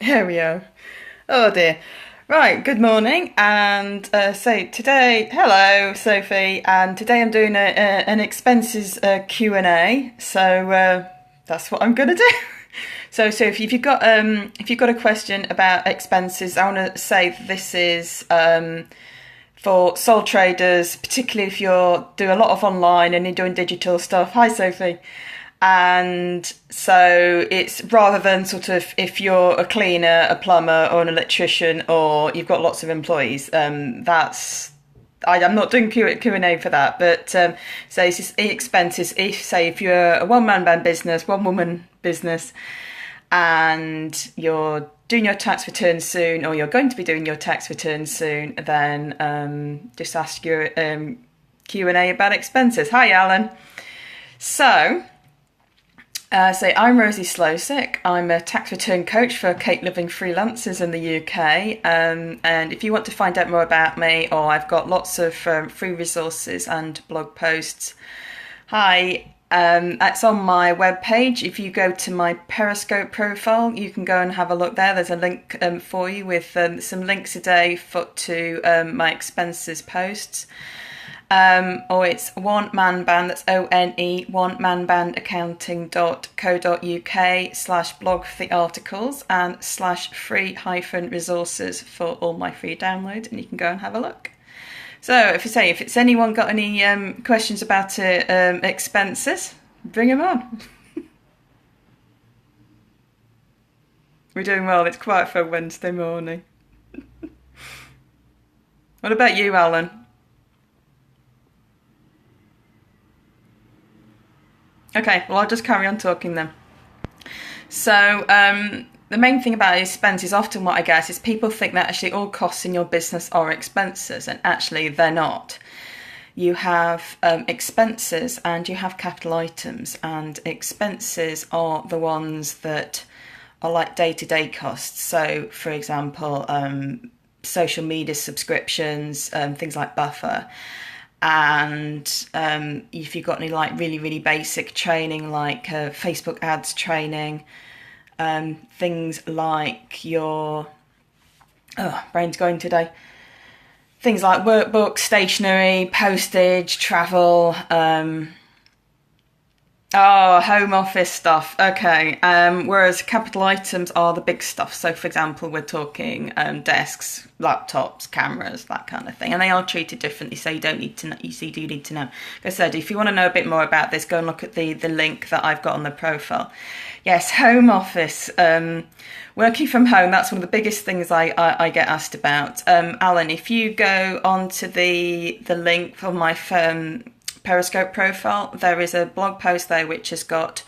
Here we are. Oh dear. Right, good morning. And so today, hello, Sophie. And today I'm doing an expenses Q&A. So that's what I'm going to do. So, Sophie, if you've got a question about expenses, I want to say that this is for sole traders, particularly if you're doing a lot of online and you're doing digital stuff. Hi, Sophie. And so it's rather than sort of if you're a cleaner, a plumber, or an electrician, or you've got lots of employees. I'm not doing Q&A for that, but so it's just expenses. If you're a one-man band business, one-woman business, and you're doing your tax return soon, or you're going to be doing your tax return soon, then just ask your Q&A about expenses. Hi, Alan. So. I'm Rosie Slosick. I'm a tax return coach for Cape Living freelancers in the UK. And if you want to find out more about me, or I've got lots of free resources and blog posts. Hi, that's on my webpage. If you go to my Periscope profile, you can go and have a look there. There's a link for you with some links a day to my expenses posts. Or it's One Man Band, that's ONE, onemanbandaccounting.co.uk/blog for the articles and /free-resources for all my free downloads, and you can go and have a look. So if it's anyone got any questions about expenses, bring them on. We're doing well, it's quiet for a Wednesday morning. What about you, Alan? Okay, well, I'll just carry on talking then. So, the main thing about expenses, often what I get is people think that actually all costs in your business are expenses, and actually they're not. You have expenses and you have capital items, and expenses are the ones that are like day-to-day costs. So, for example, social media subscriptions, things like Buffer. And if you've got any like really basic training like Facebook ads training, things like your brain's going today, things like workbooks, stationery, postage, travel, home office stuff. Okay. Whereas capital items are the big stuff. So, for example, we're talking desks, laptops, cameras, that kind of thing, and they are treated differently. So you don't need to know. You do need to know. Like I said, if you want to know a bit more about this, go and look at the link that I've got on the profile. Yes, home office. Working from home, that's one of the biggest things I get asked about. Alan, if you go onto the link from my Periscope profile, there is a blog post there which has got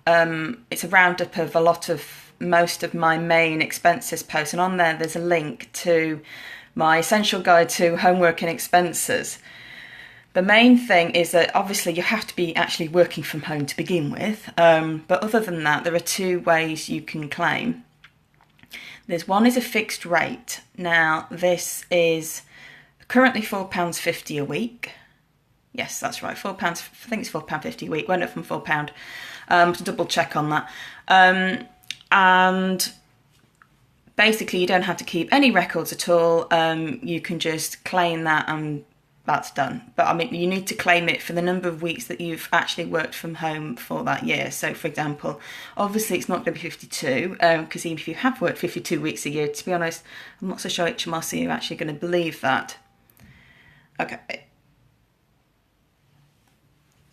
it's a roundup of most of my main expenses posts, and on there's a link to my essential guide to homework and expenses. The main thing is that obviously you have to be actually working from home to begin with, but other than that there are two ways you can claim. There's one is a fixed rate. Now this is currently £4.50 a week. Yes, that's right, £4. I think it's £4.50 a week. Went up from £4. To double check on that. And basically, you don't have to keep any records at all. You can just claim that, and that's done. But I mean, you need to claim it for the number of weeks that you've actually worked from home for that year. So, for example, obviously it's not going to be 52, because even if you have worked 52 weeks a year, to be honest, I'm not so sure HMRC are actually going to believe that.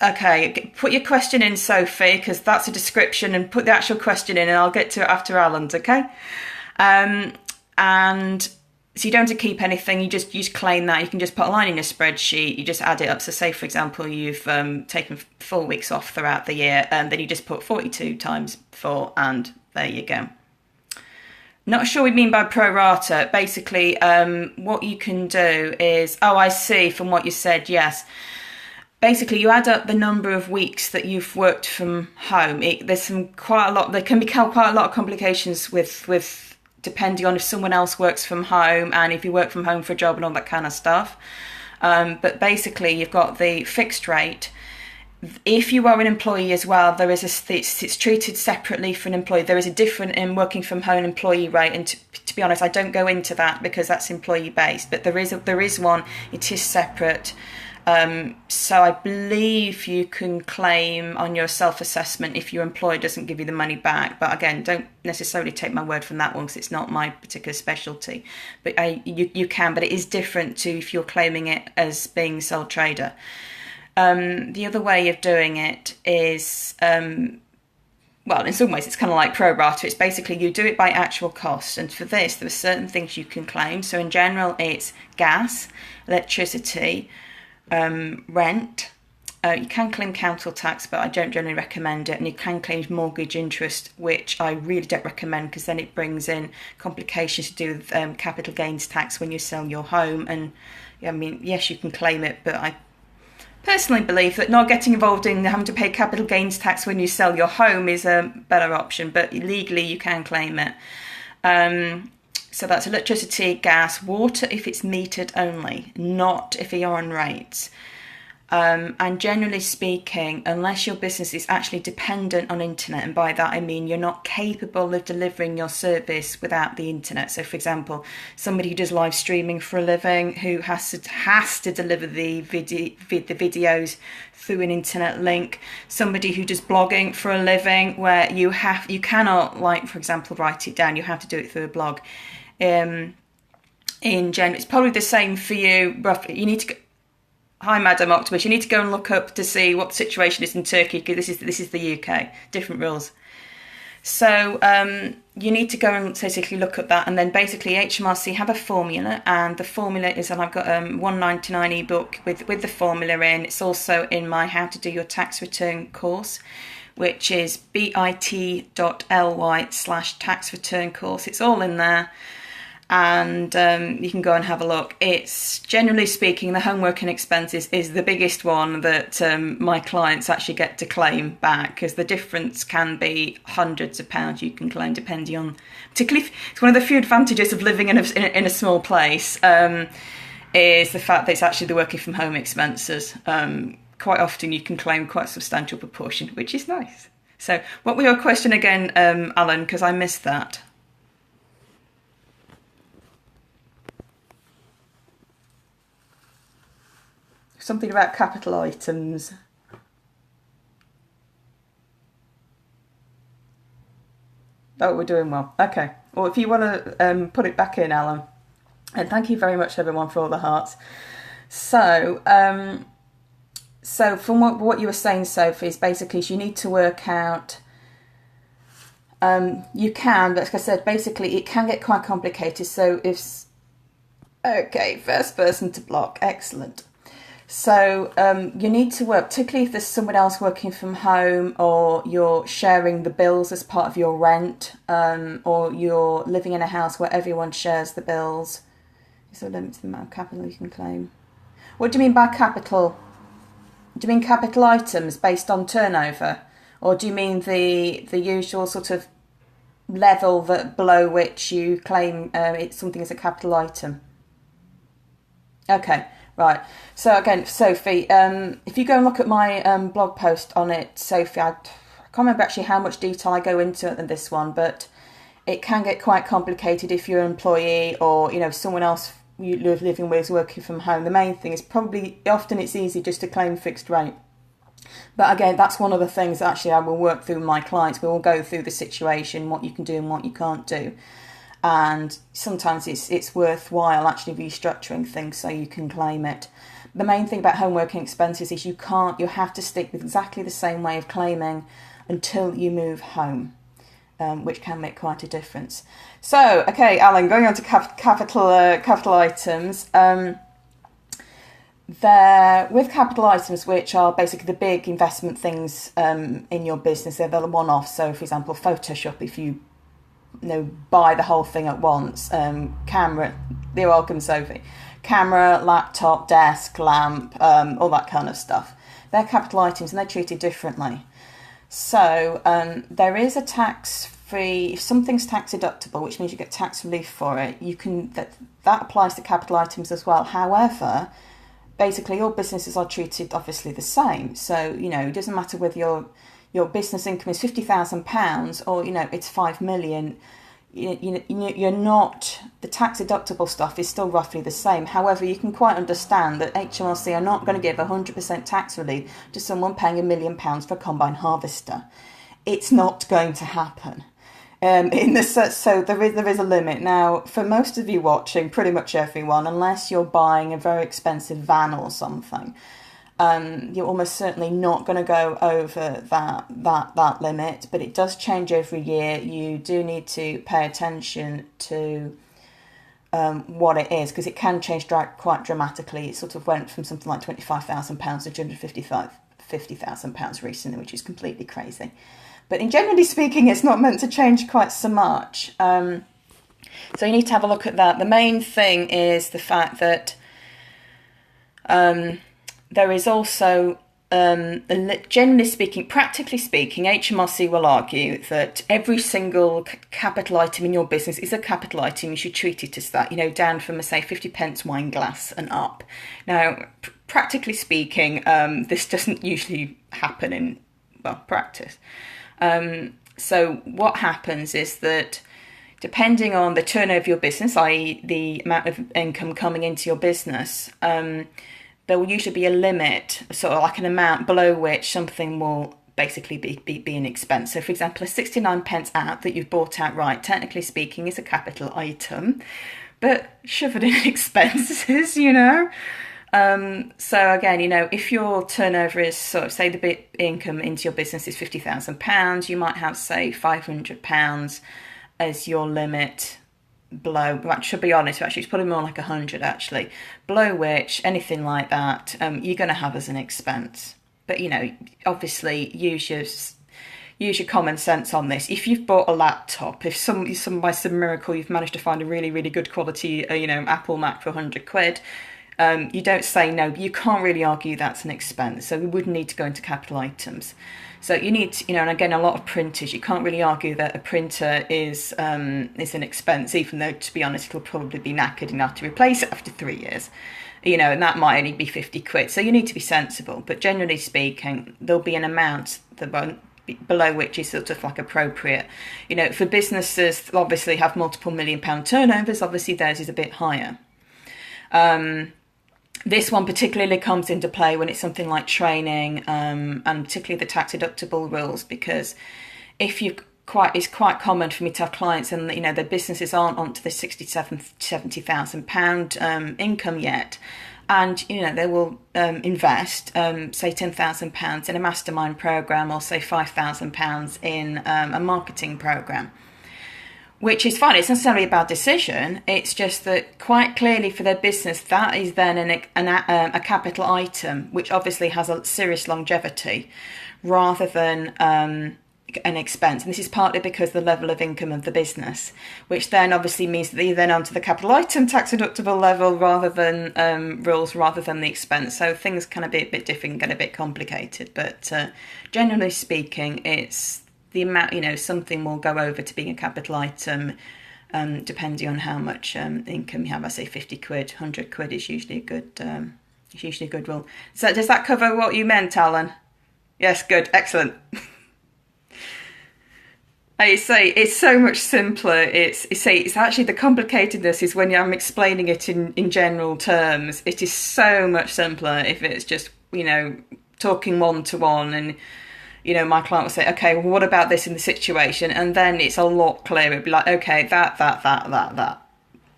Okay, put your question in, Sophie, because that's a description, and put the actual question in, and I'll get to it after Alan's, okay? And so you don't have to keep anything, you just claim that. You can just put a line in your spreadsheet, you just add it up. So say, for example, you've taken 4 weeks off throughout the year, and then you just put 42 times 4, and there you go. Not sure what we mean by pro rata. Basically, what you can do is, I see from what you said, yes. Basically, you add up the number of weeks that you've worked from home. There can be quite a lot of complications with depending on if someone else works from home and if you work from home for a job and all that kind of stuff. But basically, you've got the fixed rate. If you are an employee as well, there is it's treated separately for an employee. There is a different in working from home employee rate, and to be honest, I don't go into that because that's employee based. But there is one. It is separate. So I believe you can claim on your self-assessment if your employer doesn't give you the money back. But again, don't necessarily take my word from that one because it's not my particular specialty. But you can, but it is different to if you're claiming it as being sole trader. The other way of doing it is, well, in some ways it's kind of like pro rata. It's basically you do it by actual cost. And for this, there are certain things you can claim. So in general, it's gas, electricity, rent. You can claim council tax, but I don't generally recommend it. And you can claim mortgage interest, which I really don't recommend because then it brings in complications to do with capital gains tax when you sell your home. And I mean, yes, you can claim it, but I personally believe that not getting involved in having to pay capital gains tax when you sell your home is a better option. But legally, you can claim it. So that's electricity, gas, water if it's metered only, not if you're on rates. And generally speaking, unless your business is actually dependent on internet, and by that I mean you're not capable of delivering your service without the internet. So for example, somebody who does live streaming for a living, who has to deliver the videos through an internet link. Somebody who does blogging for a living, where you cannot, like for example, write it down. You have to do it through a blog. In general, it's probably the same for you. Roughly, you need to go. Hi, Madam Octopus. You need to go and look up to see what the situation is in Turkey because this is the UK. Different rules. So you need to go and basically look at that, and then basically HMRC have a formula, and the formula is, and I've got a $1.99 ebook with the formula in. It's also in my How to Do Your Tax Return course, which is bit.ly/tax return course. It's all in there. And you can go and have a look. It's generally speaking, the homework and expenses is the biggest one that my clients actually get to claim back, because the difference can be hundreds of pounds you can claim depending on, particularly it's one of the few advantages of living in a small place, is the fact that it's actually the working from home expenses. Quite often you can claim quite a substantial proportion, which is nice. So what was your question again, Alan, because I missed that? Something about capital items. Oh, we're doing well. Okay. Well, if you want to put it back in, Alan. And thank you very much, everyone, for all the hearts. So, from what you were saying, Sophie, is basically you need to work out. You can, but like I said, basically it can get quite complicated. So okay, first person to block, excellent. So you need to work, particularly if there's someone else working from home, or you're sharing the bills as part of your rent, or you're living in a house where everyone shares the bills. Is there a limit to the amount of capital you can claim? What do you mean by capital? Do you mean capital items based on turnover? Or do you mean the usual sort of level that below which you claim something as a capital item? Okay. Right. So again, Sophie, if you go and look at my blog post on it, Sophie, I can't remember actually how much detail I go into in this one, but it can get quite complicated if you're an employee, or someone else you live living with is working from home. The main thing is probably often it's easy just to claim fixed rate. But again, that's one of the things that actually I will work through with my clients. We will go through the situation, what you can do and what you can't do. And sometimes it's worthwhile actually restructuring things so you can claim it. The main thing about home working expenses is you have to stick with exactly the same way of claiming until you move home, which can make quite a difference. So, okay, Alan, going on to capital items. With capital items, which are basically the big investment things in your business, they're the one-off. So, for example, Photoshop, if you buy the whole thing at once. Camera, you're welcome, Sophie. Camera, laptop, desk, lamp, all that kind of stuff. They're capital items and they're treated differently. So there is a tax-free, if something's tax deductible, which means you get tax relief for it, that applies to capital items as well. However, basically all businesses are treated obviously the same. So, it doesn't matter whether your business income is £50,000 or, it's 5 million. You're not, the tax deductible stuff is still roughly the same. However, you can quite understand that HMRC are not going to give 100% tax relief to someone paying £1 million for a combine harvester. It's not going to happen. So there is a limit. Now, for most of you watching, pretty much everyone, unless you're buying a very expensive van or something, you're almost certainly not going to go over that limit, but it does change every year. You do need to pay attention to what it is, because it can change quite dramatically. It sort of went from something like £25,000 to £250,000 recently, which is completely crazy. But generally speaking, it's not meant to change quite so much. So you need to have a look at that. The main thing is the fact that there is also, generally speaking, practically speaking, HMRC will argue that every single capital item in your business is a capital item. You should treat it as that, down from, say, 50p wine glass and up. Now, practically speaking, this doesn't usually happen in, practice. So what happens is that depending on the turnover of your business, i.e. the amount of income coming into your business, there will usually be a limit, sort of like an amount below which something will basically be an expense. So, for example, a 69p out that you've bought outright, technically speaking, is a capital item, but shove it in expenses, So again, if your turnover is sort of, say the income into your business is £50,000, you might have, say, £500 as your limit below, to be honest, actually it's probably more like 100 actually, below which anything like that you're going to have as an expense. But obviously use your common sense on this. If you've bought a laptop, if by some miracle you've managed to find a really, really good quality Apple Mac for £100, you don't say no, but you can't really argue that's an expense. So we would need to go into capital items. So you need to, and again, a lot of printers, you can't really argue that a printer is an expense, even though, to be honest, it'll probably be knackered enough to replace it after 3 years, and that might only be £50. So you need to be sensible. But generally speaking, there'll be an amount that won't below which is sort of like appropriate. For businesses that obviously have multiple £1 million turnovers, obviously theirs is a bit higher. This one particularly comes into play when it's something like training, and particularly the tax deductible rules, because it's quite common for me to have clients and their businesses aren't onto the £70,000 income yet, and they will invest say £10,000 in a mastermind program, or say £5,000 in a marketing program. Which is fine. It's not necessarily a bad decision. It's just that quite clearly for their business, that is then a capital item, which obviously has a serious longevity, rather than an expense. And this is partly because of the level of income of the business, which then obviously means that you're then onto the capital item tax deductible level rather than rules, rather than the expense. So things can be a bit different, get a bit complicated. But generally speaking, it's the amount, something will go over to being a capital item, depending on how much income you have. I say £50, £100 is usually a good, rule. So does that cover what you meant, Alan? Yes, good, excellent. I say it's so much simpler. It's actually the complicatedness is when I'm explaining it in general terms. It is so much simpler if it's just talking one to one and. My client will say, okay, well, what about this in the situation? And then it's a lot clearer. It'd be like, okay, that.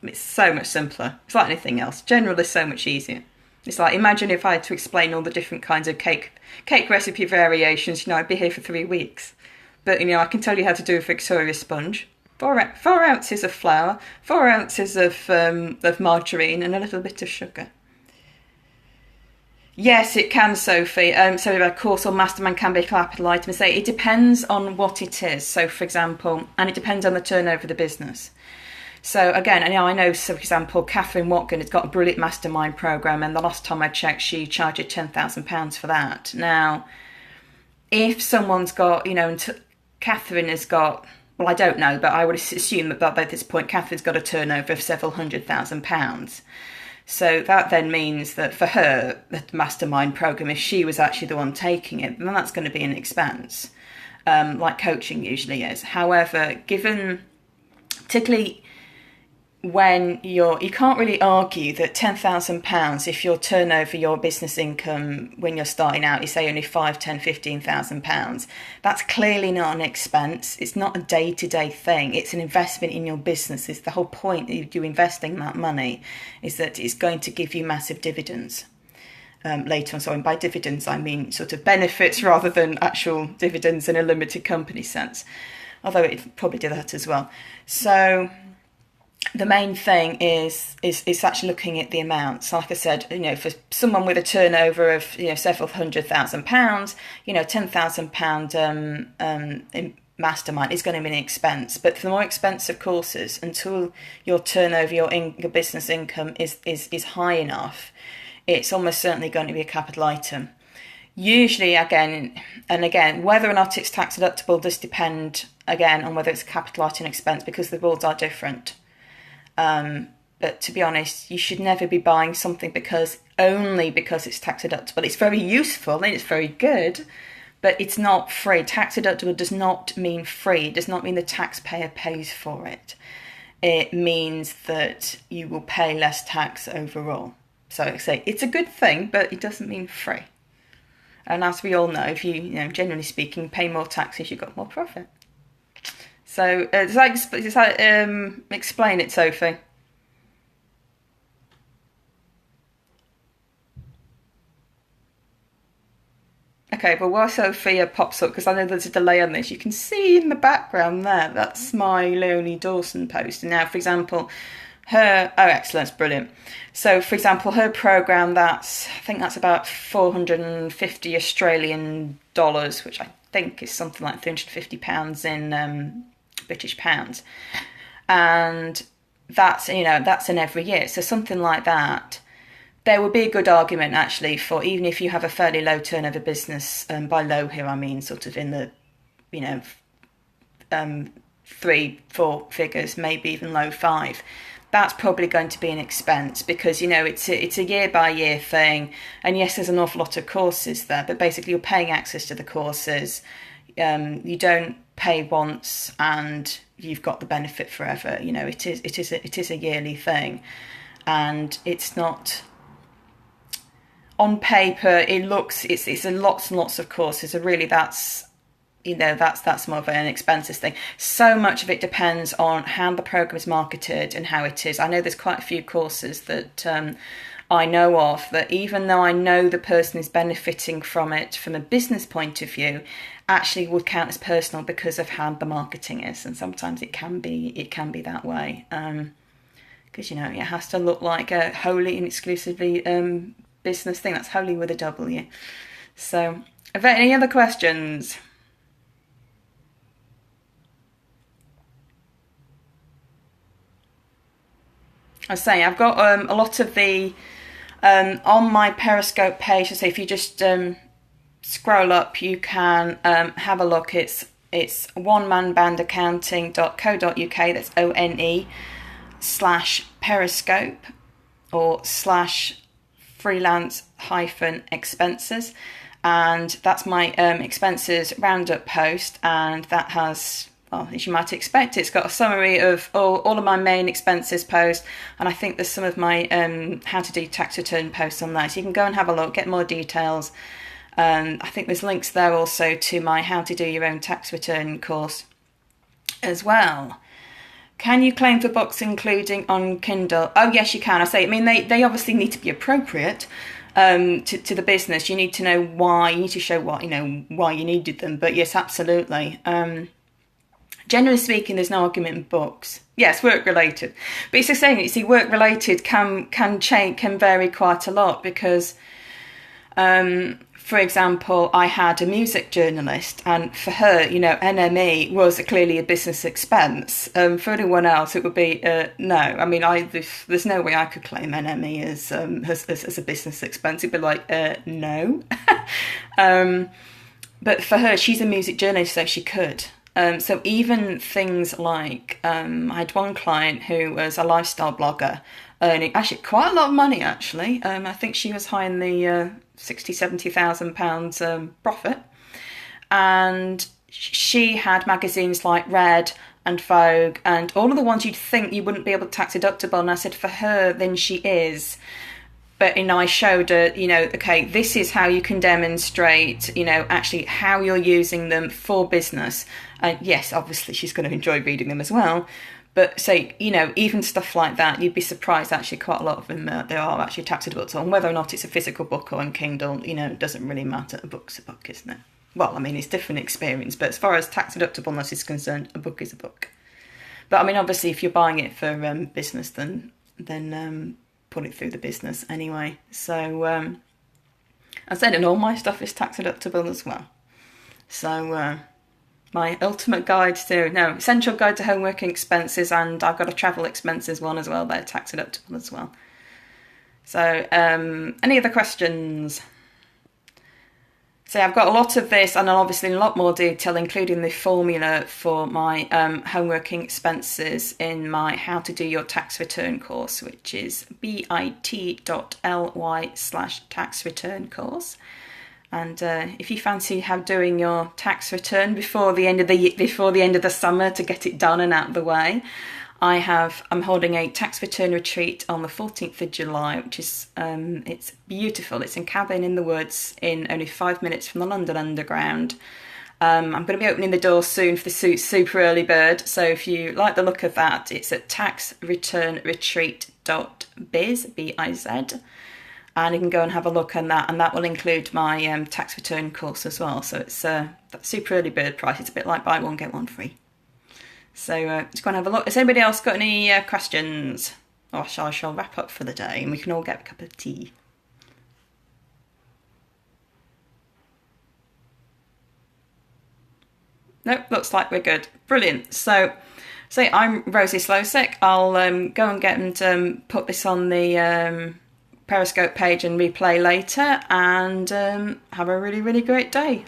It's so much simpler. It's like anything else. General is so much easier. It's like, imagine if I had to explain all the different kinds of cake recipe variations, I'd be here for 3 weeks. But, I can tell you how to do a Victoria sponge. 4 ounces of flour, 4 ounces of margarine, and a little bit of sugar. Yes, it can, Sophie. So, of course, or mastermind can be a capital item. Say it depends on what it is. So, for example, and it depends on the turnover of the business. So, again, I know, so for example, Catherine Watkin has got a brilliant mastermind program, and the last time I checked, she charged £10,000 for that. Now, if someone's got, Catherine has got, well, I don't know, but I would assume that at this point, Catherine's got a turnover of several £100,000. So that then means that for her, the mastermind program, if she was actually the one taking it, then that's going to be an expense, like coaching usually is. However, given particularly when you can't really argue that £10,000, if your turnover, your business income when you're starting out is say only £5, £10, £15,000, that's clearly not an expense. It's not a day-to-day thing. It's an investment in your business. It's the whole point of you investing that money is that it's going to give you massive dividends. Later on. So by dividends, I mean sort of benefits rather than actual dividends in a limited company sense, although it probably did that as well. So the main thing is actually looking at the amounts. Like I said, for someone with a turnover of several £100,000, £10,000 in mastermind is going to be an expense. But for the more expensive courses, until your turnover, your business income is high enough, it's almost certainly going to be a capital item. Usually, again, whether or not it's tax deductible does depend, again, on whether it's a capital item expense, because the rules are different. But to be honest, you should never be buying something only because it's tax deductible. It's very useful and it's very good, but it's not free. Tax deductible does not mean free. It does not mean the taxpayer pays for it. It means that you will pay less tax overall. So I say it's a good thing, but it doesn't mean free. And as we all know, if you generally speaking, pay more taxes, you've got more profit. So does that explain it, Sophie? Okay, well, while Sophia pops up, because I know there's a delay on this, you can see in the background there, that's my Leonie Dawson post. And now, for example, excellent, brilliant. So, for example, her program, I think that's about 450 Australian dollars, which I think is something like £350 in British pounds, and that's in every year. So something like that, there would be a good argument actually for, even if you have a fairly low turnover business, by low here I mean sort of in the 3-4 figures, maybe even low 5. That's probably going to be an expense because it's a year by year thing, and yes, there's an awful lot of courses there, but basically you're paying access to the courses. You don't pay once and you've got the benefit forever. It is a yearly thing, and it's not on paper. It's a lots and lots of courses. So really, that's more of an expenses thing. So much of it depends on how the program is marketed and how it is. I know there's quite a few courses that I know of that, even though I know the person is benefiting from it from a business point of view, actually would count as personal because of how the marketing is. And sometimes it can be that way, because it has to look like a wholly and exclusively business thing. That's wholly with a W. So, are there any other questions? I was saying I've got a lot of the on my Periscope page. So if you just scroll up, you can have a look. It's onemanbandaccounting.co.uk. That's ONE/Periscope or /freelance-expenses, and that's my expenses roundup post, and that has, well, as you might expect, it's got a summary of all of my main expenses posts, and I think there's some of my how to do tax return posts on there, so you can go and have a look, get more details. I think there's links there also to my how to do your own tax return course as well. Can you claim for books including on Kindle? Oh yes, you can. I mean they obviously need to be appropriate to the business. You need to know why. You need to show why you needed them. But yes, absolutely. Generally speaking, there's no argument in books. Yes, work related, but it's the same. You see, work related can vary quite a lot because, for example, I had a music journalist, and for her, NME was clearly a business expense. For anyone else, it would be no. I mean, there's no way I could claim NME as a business expense. It'd be like no. But for her, she's a music journalist, so she could. So even things like I had one client who was a lifestyle blogger earning actually quite a lot of money actually. I think she was high in the 60,000 to 70,000 pounds profit, and she had magazines like Red and Vogue and all of the ones you'd think you wouldn't be able to tax deductible. And I said for her, then she is. But I showed her, okay, this is how you can demonstrate, actually how you're using them for business. And yes, obviously she's going to enjoy reading them as well. But say, even stuff like that, you'd be surprised actually quite a lot of them, they are actually tax deductible. And whether or not it's a physical book or on Kindle, it doesn't really matter. A book's a book, isn't it? Well, I mean, it's different experience. But as far as tax deductibleness is concerned, a book is a book. But I mean, obviously, if you're buying it for business, then put it through the business anyway. So I said, and all my stuff is tax deductible as well. So my ultimate guide essential guide to homeworking expenses, and I've got a travel expenses one as well. They're tax deductible as well. So any other questions? So I've got a lot of this, and obviously a lot more detail, including the formula for my homeworking expenses in my How to Do Your Tax Return course, which is bit.ly/tax return course. And if you fancy doing your tax return before the end of the summer to get it done and out of the way, I'm holding a tax return retreat on the 14th of July, which is it's beautiful. It's in Cabin in the Woods, in only 5 minutes from the London Underground. I'm going to be opening the door soon for the super early bird. So if you like the look of that, it's at taxreturnretreat.biz, B-I-Z. And you can go and have a look on that, and that will include my tax return course as well. So it's that super early bird price. It's a bit like buy one, get one free. So just go and have a look. Has anybody else got any questions? Or I shall wrap up for the day and we can all get a cup of tea. Nope, looks like we're good. Brilliant. So I'm Rosie Slowsick. I'll go and get and put this on the Periscope page and replay later, and have a really, really great day.